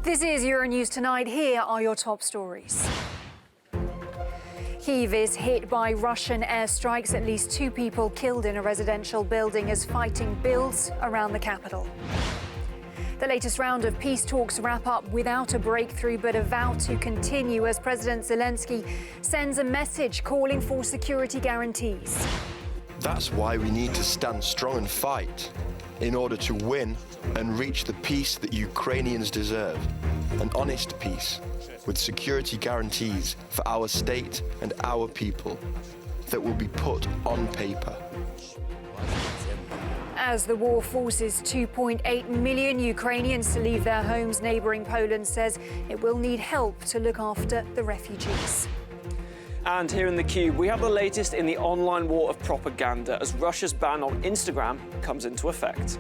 This is Euronews Tonight. Here are your top stories. Kyiv is hit by Russian airstrikes. At least 2 people killed in a residential building as fighting builds around the capital. The latest round of peace talks wrap up without a breakthrough, but a vow to continue as President Zelensky sends a message calling for security guarantees. That's why we need to stand strong and fight in order to win and reach the peace that Ukrainians deserve. An honest peace with security guarantees for our state and our people that will be put on paper. As the war forces 2.8 million Ukrainians to leave their homes, neighbouring Poland says it will need help to look after the refugees. And here in the Cube, we have the latest in the online war of propaganda as Russia's ban on Instagram comes into effect.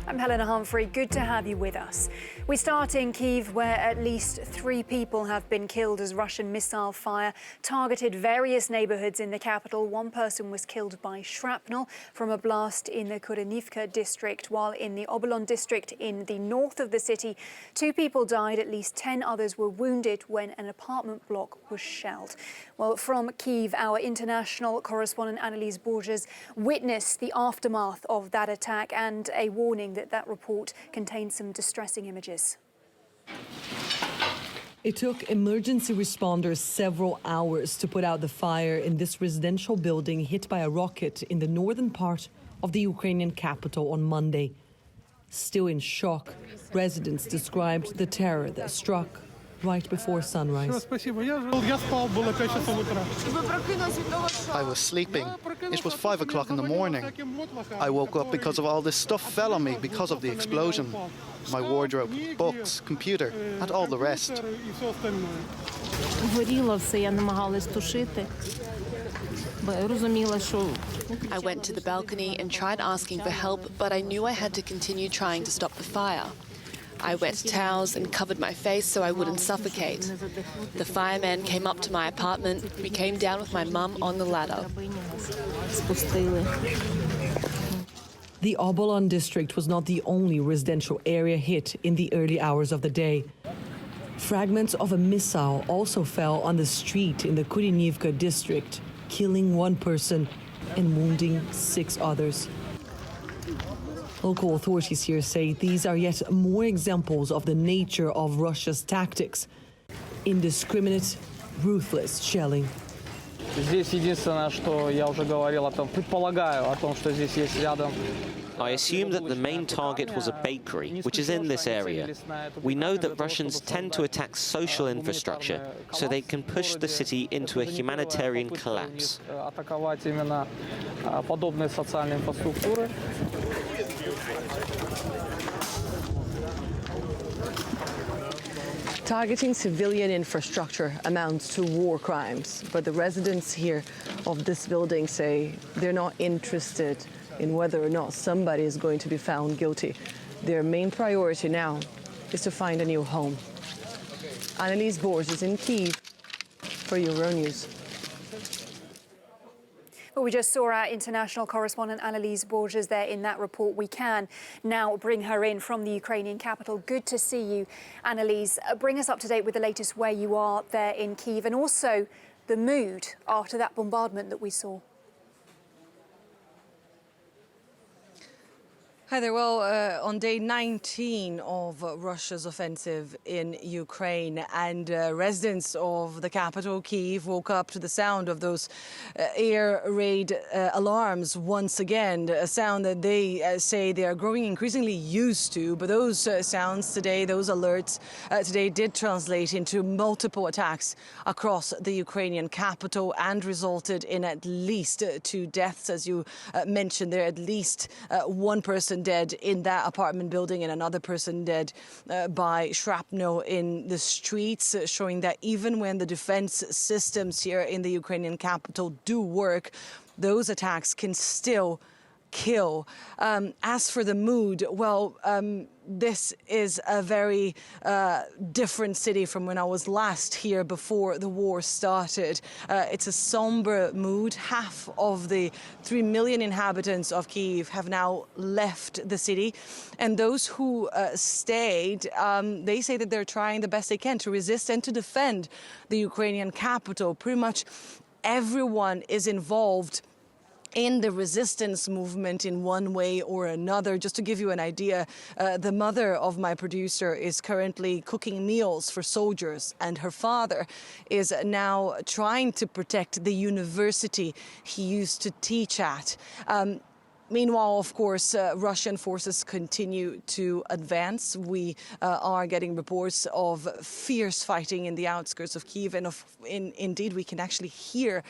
I'm Helena Humphrey. Good to have you with us. We start in Kyiv, where at least 3 people have been killed as Russian missile fire targeted various neighbourhoods in the capital. 1 person was killed by shrapnel from a blast in the Kurenivka district, while in the Obolon district in the north of the city, 2 people died. At least 10 others were wounded when an apartment block was shelled. Well, from Kyiv, our international correspondent Annalise Borges witnessed the aftermath of that attack and a warning that report contains some distressing images. It took emergency responders several hours to put out the fire in this residential building hit by a rocket in the northern part of the Ukrainian capital on Monday. Still in shock, residents described the terror that struck right before sunrise. I was sleeping. It was 5 o'clock in the morning. I woke up because of all this stuff fell on me because of the explosion. My wardrobe, books, computer, and all the rest. I went to the balcony and tried asking for help, but I knew I had to continue trying to stop the fire. I wet towels and covered my face so I wouldn't suffocate. The firemen came up to my apartment. We came down with my mum on the ladder. The Obolon district was not the only residential area hit in the early hours of the day. Fragments of a missile also fell on the street in the Kurenivka district, killing 1 person and wounding 6 others. Local authorities here say these are yet more examples of the nature of Russia's tactics. Indiscriminate, ruthless shelling. I assume that the main target was a bakery, which is in this area. We know that Russians tend to attack social infrastructure, so they can push the city into a humanitarian collapse. Targeting civilian infrastructure amounts to war crimes, but the residents here of this building say they're not interested in whether or not somebody is going to be found guilty. Their main priority now is to find a new home. Annalise Borges in Kyiv for Euronews. Well, we just saw our international correspondent Annalise Borges there in that report. We can now bring her in from the Ukrainian capital. Good to see you, Annalise. Bring us up to date with the latest where you are there in Kyiv and also the mood after that bombardment that we saw. Hi there. Well, on day 19 of Russia's offensive in Ukraine, and residents of the capital, Kyiv, woke up to the sound of those air raid alarms once again, a sound that they say they are growing increasingly used to. But those sounds today, those alerts today did translate into multiple attacks across the Ukrainian capital and resulted in at least 2 deaths. As you mentioned, there at least 1 person dead in that apartment building and another person dead by shrapnel in the streets, showing that even when the defense systems here in the Ukrainian capital do work, those attacks can still kill. As for the mood, well, this is a very different city from when I was last here before the war started. It's a somber mood. Half of the 3 million inhabitants of Kyiv have now left the city. And those who stayed, they say that they're trying the best they can to resist and to defend the Ukrainian capital. Pretty much everyone is involved in the resistance movement in one way or another. Just to give you an idea, the mother of my producer is currently cooking meals for soldiers, and her father is now trying to protect the university he used to teach at. Meanwhile, of course, Russian forces continue to advance. We are getting reports of fierce fighting in the outskirts of Kyiv, and indeed we can actually hear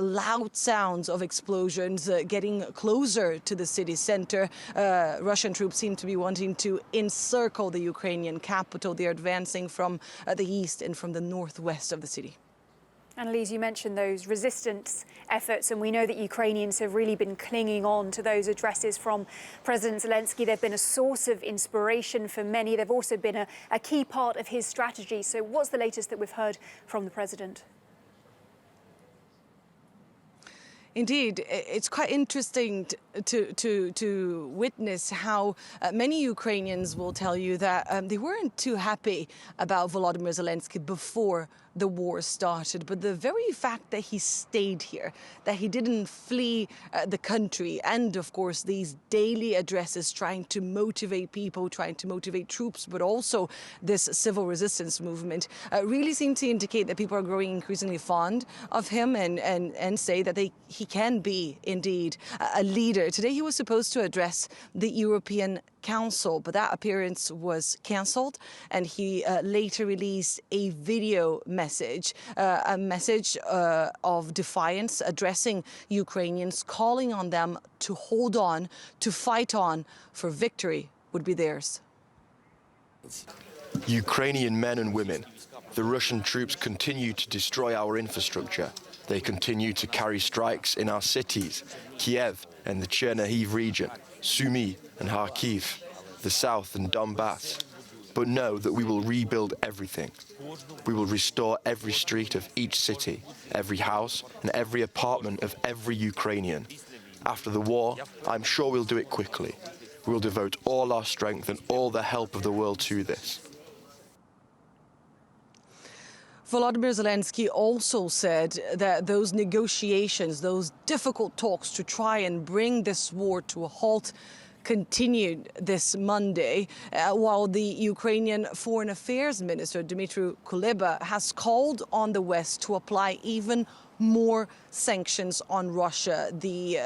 loud sounds of explosions getting closer to the city center. Russian troops seem to be wanting to encircle the Ukrainian capital. They are advancing from the east and from the northwest of the city. Annelise, you mentioned those resistance efforts, and we know that Ukrainians have really been clinging on to those addresses from President Zelensky. They've been a source of inspiration for many. They've also been a key part of his strategy. So what's the latest that we've heard from the president? Indeed, it's quite interesting to witness how many Ukrainians will tell you that they weren't too happy about Volodymyr Zelensky before the war started, but the very fact that he stayed here, that he didn't flee the country, and of course these daily addresses trying to motivate people, trying to motivate troops, but also this civil resistance movement, really seem to indicate that people are growing increasingly fond of him and say that he can be indeed a leader. Today he was supposed to address the European Council, but that appearance was cancelled, and he later released a video message, a message of defiance addressing Ukrainians, calling on them to hold on, to fight on, for victory would be theirs. Ukrainian men and women, the Russian troops continue to destroy our infrastructure. They continue to carry strikes in our cities, Kiev and the Chernihiv region, Sumy and Kharkiv, the south and Donbass. But know that we will rebuild everything. We will restore every street of each city, every house and every apartment of every Ukrainian. After the war, I'm sure we'll do it quickly. We'll devote all our strength and all the help of the world to this. Volodymyr Zelensky also said that those negotiations, those difficult talks to try and bring this war to a halt, continued this Monday, while the Ukrainian Foreign Affairs Minister, Dmytro Kuleba, has called on the West to apply even more sanctions on Russia. The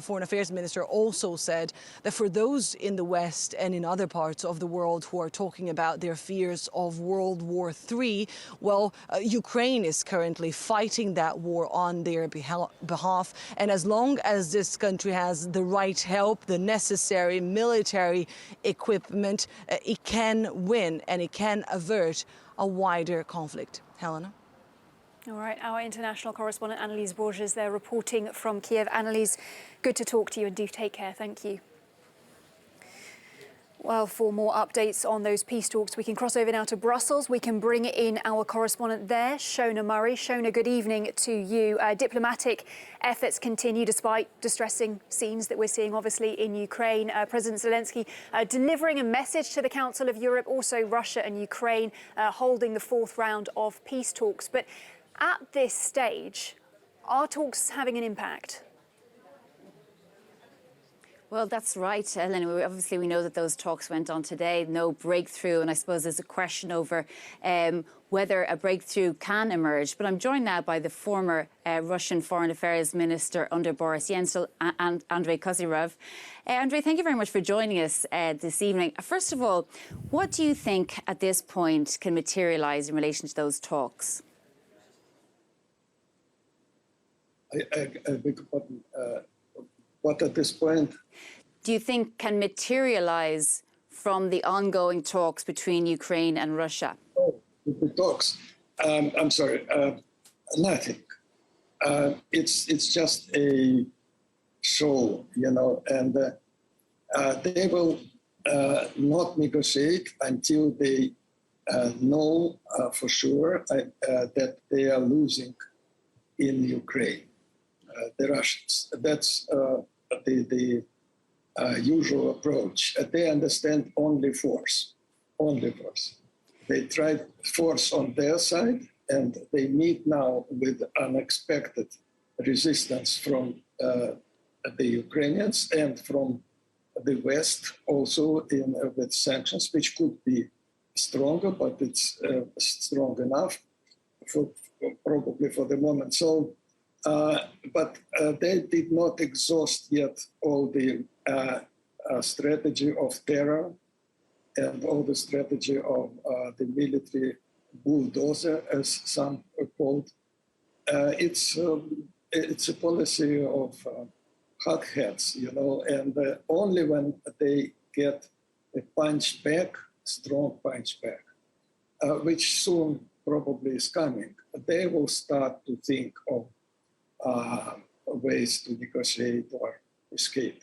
Foreign Affairs Minister also said that for those in the West and in other parts of the world who are talking about their fears of World War III, well, Ukraine is currently fighting that war on their behalf. And as long as this country has the right help, the necessary military equipment, it can win and it can avert a wider conflict. Helena? All right, our international correspondent Annelise Borges there reporting from Kiev. Annelise, good to talk to you, and do take care. Thank you. Well, for more updates on those peace talks, we can cross over now to Brussels. We can bring in our correspondent there, Shona Murray. Shona, good evening to you. Diplomatic efforts continue despite distressing scenes that we're seeing, obviously, in Ukraine. President Zelensky delivering a message to the Council of Europe, also Russia and Ukraine holding the fourth round of peace talks. But at this stage, are talks having an impact? Well, that's right, Ellen. Obviously, we know that those talks went on today, no breakthrough, and I suppose there's a question over whether a breakthrough can emerge. But I'm joined now by the former Russian Foreign Affairs Minister under Boris Yeltsin, and Andrei Kozyrov. Andrei, thank you very much for joining us this evening. First of all, what do you think at this point can materialise in relation to those talks? I beg your pardon. What at this point? Do you think can materialise from the ongoing talks between Ukraine and Russia? Oh, the talks. I'm sorry. Nothing. It's just a show, and they will not negotiate until they know for sure that they are losing in Ukraine, the Russians. That's the usual approach. They understand only force. They tried force on their side, and they meet now with unexpected resistance from the Ukrainians and from the West, also with sanctions, which could be stronger, but it's strong enough probably for the moment. So, but they did not exhaust yet all the strategy of terror and all the strategy of the military bulldozer, as some are called. It's a policy of hotheads, and only when they get a punch back, strong punch back, which soon probably is coming, they will start to think of ways to negotiate or escape.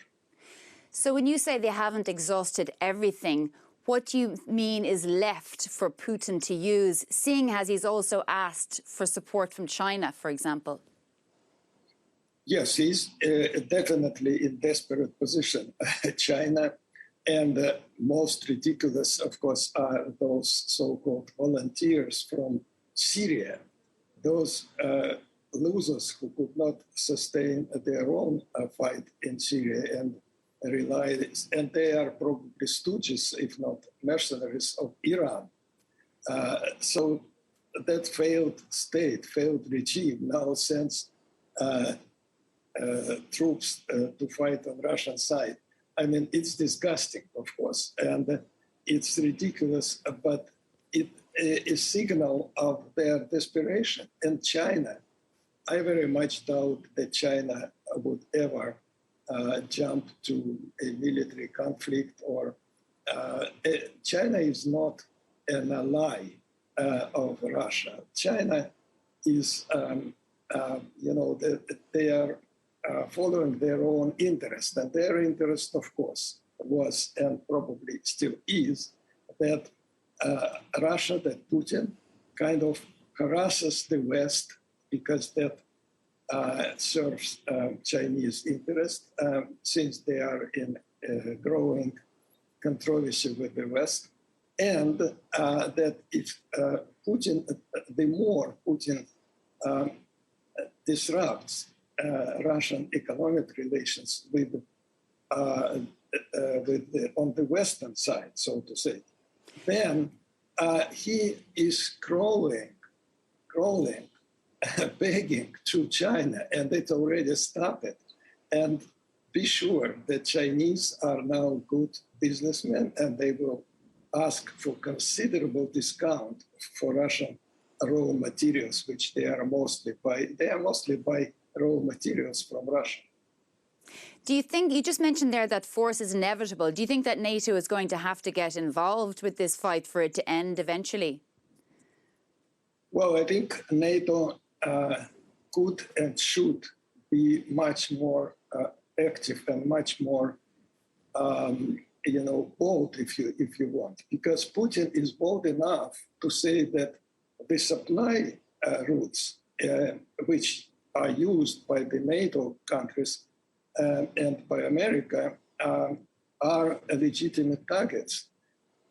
So when you say they haven't exhausted everything, what do you mean is left for Putin to use, seeing as he's also asked for support from China, for example? Yes, he's definitely in desperate position. China, and most ridiculous, of course, are those so-called volunteers from Syria, those losers who could not sustain their own fight in Syria and and they are probably stooges, if not mercenaries, of Iran. So that failed state, failed regime now sends troops to fight on Russian side. I mean, it's disgusting, of course, and it's ridiculous, but it is a signal of their desperation. And China, I very much doubt that China would ever jump to a military conflict, or China is not an ally of Russia. China is, they are following their own interest, and their interest, of course, was and probably still is that Russia, that Putin kind of harasses the West because that serves Chinese interest, since they are in growing controversy with the West, and that if Putin, the more Putin disrupts Russian economic relations on the Western side, so to say, then he is crawling, begging to China, and it already started. And be sure that Chinese are now good businessmen, and they will ask for considerable discount for Russian raw materials, which they are mostly buy raw materials from Russia. Do you think, you just mentioned there that force is inevitable. Do you think that NATO is going to have to get involved with this fight for it to end eventually? Well, I think NATO could and should be much more active and much more, bold, if you want, because Putin is bold enough to say that the supply routes, which are used by the NATO countries and by America, are legitimate targets.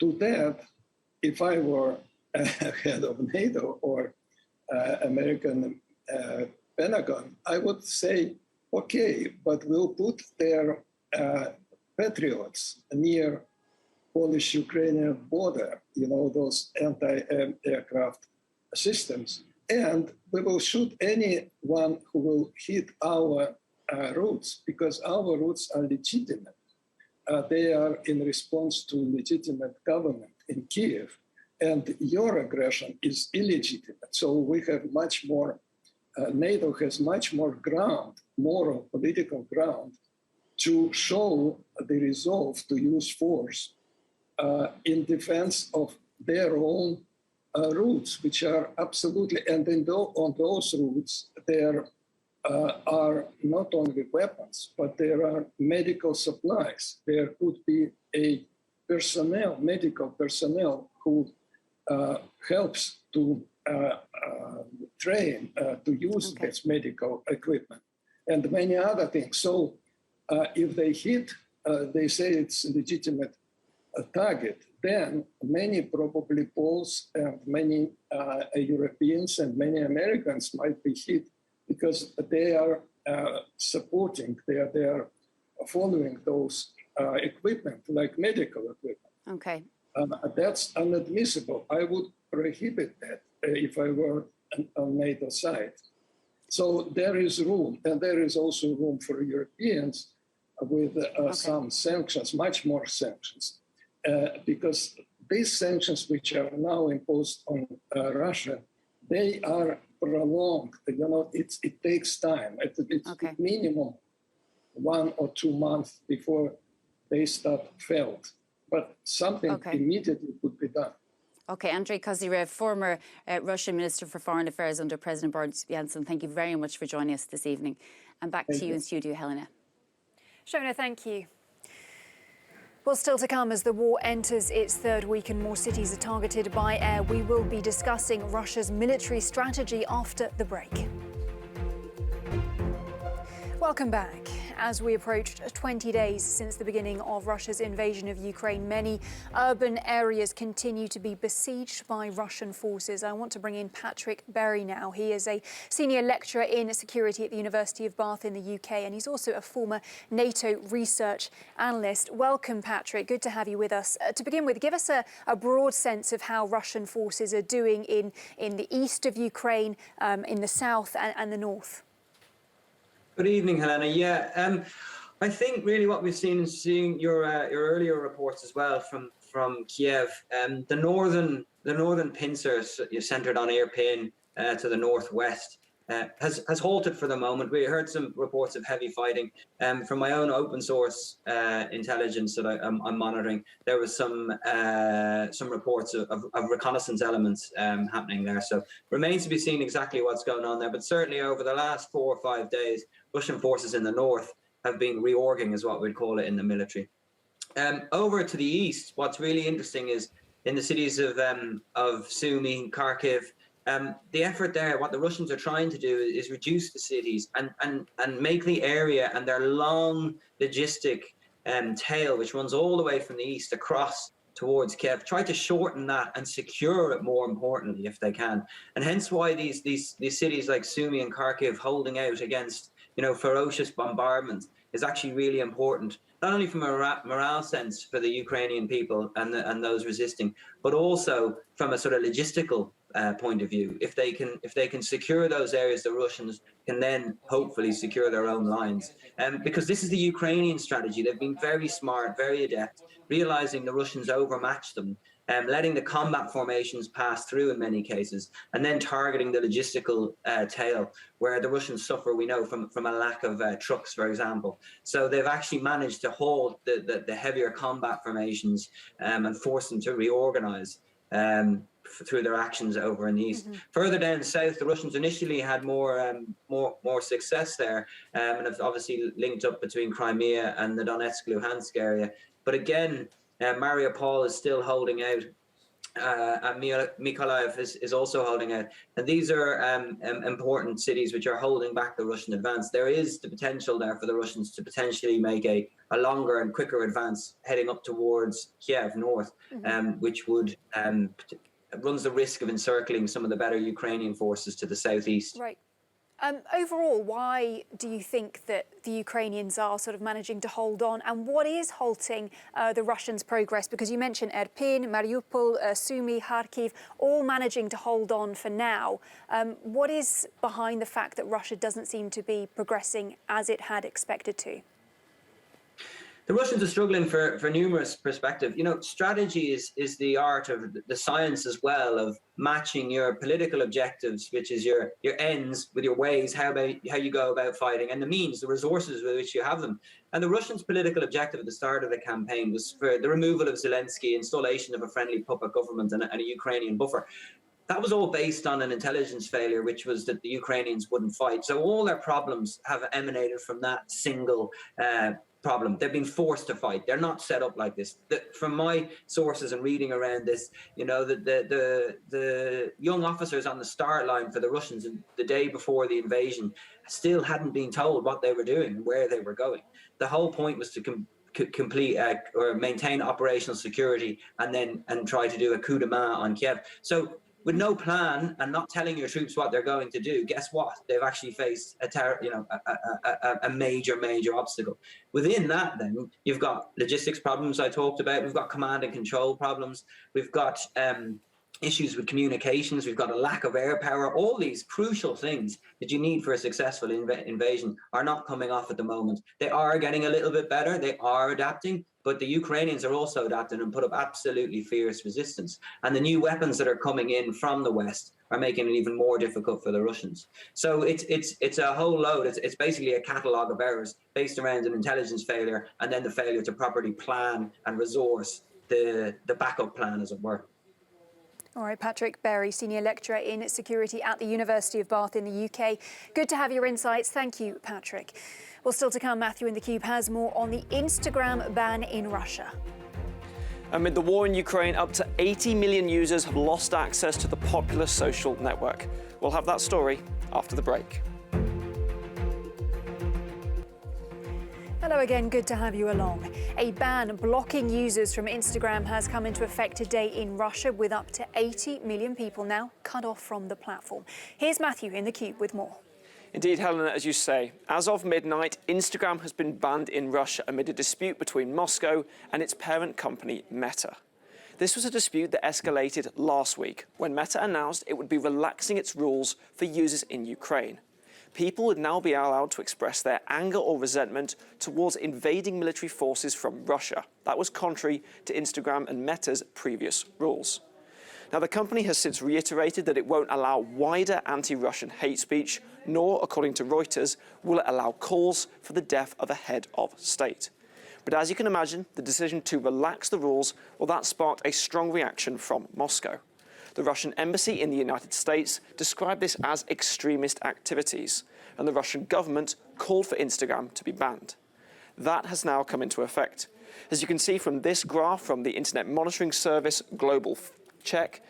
To that, if I were head of NATO or American Pentagon, I would say, okay, but we'll put their Patriots near Polish-Ukrainian border, those anti-aircraft systems, and we will shoot anyone who will hit our routes, because our routes are legitimate. They are in response to legitimate government in Kiev, and your aggression is illegitimate. So we have much more, NATO has much more ground, moral, political ground, to show the resolve to use force in defense of their own routes, which are absolutely, and on those routes, their are not only weapons, but there are medical supplies. There could be a medical personnel who helps to train to use this medical equipment and many other things. So if they hit, they say it's a legitimate target, then many probably Poles and many Europeans and many Americans might be hit because they are supporting, they are following those equipment, like medical equipment. Okay. That's inadmissible. I would prohibit that if I were on NATO side. So there is room, and there is also room for Europeans with some sanctions, much more sanctions, because these sanctions which are now imposed on Russia, they are prolonged. You know, it takes time. It's minimum 1 or 2 months before they start felt. But something immediately could be done. Okay, Andrei Kozyrev, former Russian Minister for Foreign Affairs under President Boris Yeltsin, thank you very much for joining us this evening. And back to you in studio, Helena. Shona, thank you. Well, still to come as the war enters its third week and more cities are targeted by air. We will be discussing Russia's military strategy after the break. Welcome back. As we approached 20 days since the beginning of Russia's invasion of Ukraine, many urban areas continue to be besieged by Russian forces. I want to bring in Patrick Berry now. He is a senior lecturer in security at the University of Bath in the UK, and he's also a former NATO research analyst. Welcome, Patrick. Good to have you with us. To begin with, give us a broad sense of how Russian forces are doing in the east of Ukraine, in the south and the north. Good evening, Helena. Yeah, I think really what we've seen is seeing your earlier reports as well from Kiev. The northern pincer centred on Irpin to the northwest has halted for the moment. We heard some reports of heavy fighting. From my own open source intelligence that I'm monitoring, there was some reports of reconnaissance elements happening there. So remains to be seen exactly what's going on there. But certainly over the last 4 or 5 days, Russian forces in the north have been reorging, is what we'd call it in the military. Over to the east, what's really interesting is in the cities of Sumy, Kharkiv, the effort there, what the Russians are trying to do is reduce the cities and make the area and their long logistic tail, which runs all the way from the east across towards Kiev, try to shorten that and secure it more importantly if they can. And hence why these cities like Sumy and Kharkiv holding out against ferocious bombardment is actually really important, not only from a morale sense for the Ukrainian people and those resisting, but also from a sort of logistical point of view. If they can secure those areas, the Russians can then hopefully secure their own lines. Because this is the Ukrainian strategy. They've been very smart, very adept, realizing the Russians overmatched them, letting the combat formations pass through in many cases, and then targeting the logistical tail, where the Russians suffer, we know, from a lack of trucks, for example. So they've actually managed to hold the heavier combat formations and force them to reorganize through their actions over in the east. Further down south, the Russians initially had more success there, and have obviously linked up between Crimea and the Donetsk-Luhansk area. But again, Mariupol is still holding out, and Mykolaiv is also holding out. And these are important cities which are holding back the Russian advance. There is the potential there for the Russians to potentially make a longer and quicker advance heading up towards Kiev north, which would runs the risk of encircling some of the better Ukrainian forces to the southeast. Right. Overall, why do you think that the Ukrainians are sort of managing to hold on, and what is halting the Russians' progress? Because you mentioned Irpin, Mariupol, Sumy, Kharkiv, all managing to hold on for now. What is behind the fact that Russia doesn't seem to be progressing as it had expected to? The Russians are struggling for numerous perspectives. Strategy is the art of the science as well of matching your political objectives, which is your ends, with your ways, how you go about fighting, and the means, the resources with which you have them. And the Russians' political objective at the start of the campaign was for the removal of Zelensky, installation of a friendly puppet government and a Ukrainian buffer. that was all based on an intelligence failure, which was that the Ukrainians wouldn't fight. So all their problems have emanated from that single problem. They've been forced to fight. They're not set up like this. From my sources and reading around this, you know, the young officers on the start line for the Russians the day before the invasion still hadn't been told what they were doing and where they were going. The whole point was to complete or maintain operational security and try to do a coup de main on Kiev. So with no plan and not telling your troops what they're going to do, guess what? They've actually faced a major obstacle. Within that, then you've got logistics problems I talked about. We've got command and control problems. We've got issues with communications. We've got a lack of air power. All these crucial things that you need for a successful invasion are not coming off at the moment. They are getting a little bit better. They are adapting, but the Ukrainians are also adapting and put up absolutely fierce resistance. And the new weapons that are coming in from the West are making it even more difficult for the Russians. So it's a whole load. It's basically a catalogue of errors based around an intelligence failure and then the failure to properly plan and resource the backup plan, as it were. All right, Patrick Berry, Senior Lecturer in Security at the University of Bath in the UK. Good to have your insights. Thank you, Patrick. Well, still to come, Matthew in the Cube has more on the Instagram ban in Russia. Amid the war in Ukraine, up to 80 million users have lost access to the popular social network. We'll have that story after the break. Hello again, good to have you along. A ban blocking users from Instagram has come into effect today in Russia, with up to 80 million people now cut off from the platform. Here's Matthew in the Cube with more. Indeed, Helena, as you say, as of midnight, Instagram has been banned in Russia amid a dispute between Moscow and its parent company, Meta. This was a dispute that escalated last week when Meta announced it would be relaxing its rules for users in Ukraine. People would now be allowed to express their anger or resentment towards invading military forces from Russia. That was contrary to Instagram and Meta's previous rules. Now, the company has since reiterated that it won't allow wider anti-Russian hate speech, nor, according to Reuters, will it allow calls for the death of a head of state. But as you can imagine, the decision to relax the rules, well, that sparked a strong reaction from Moscow. The Russian embassy in the United States described this as extremist activities, and the Russian government called for Instagram to be banned. That has now come into effect. As you can see from this graph from the internet monitoring service Global Check,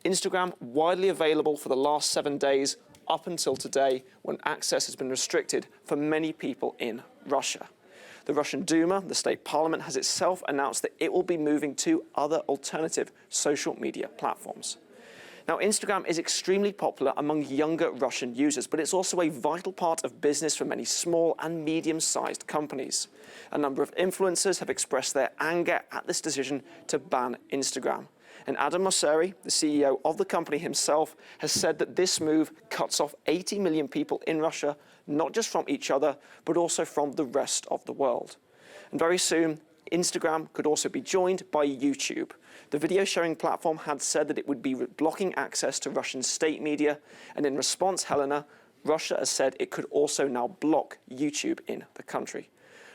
Instagram widely available for the last 7 days up until today, when access has been restricted for many people in Russia. The Russian Duma, the state parliament, has itself announced that it will be moving to other alternative social media platforms. Now, Instagram is extremely popular among younger Russian users, but it's also a vital part of business for many small and medium-sized companies. A number of influencers have expressed their anger at this decision to ban Instagram. And Adam Mosseri, the CEO of the company himself, has said that this move cuts off 80 million people in Russia, not just from each other, but also from the rest of the world. And very soon, Instagram could also be joined by YouTube. The video sharing platform had said that it would be blocking access to Russian state media, and in response, Helena, Russia has said it could also now block YouTube in the country.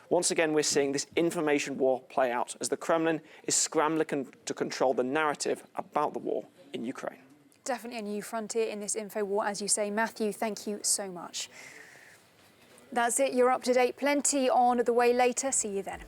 Once again, we're seeing this information war play out as the Kremlin is scrambling to control the narrative about the war in Ukraine. Definitely a new frontier in this info war, as you say. Matthew, thank you so much. That's it. You're up to date. Plenty on the way later. See you then.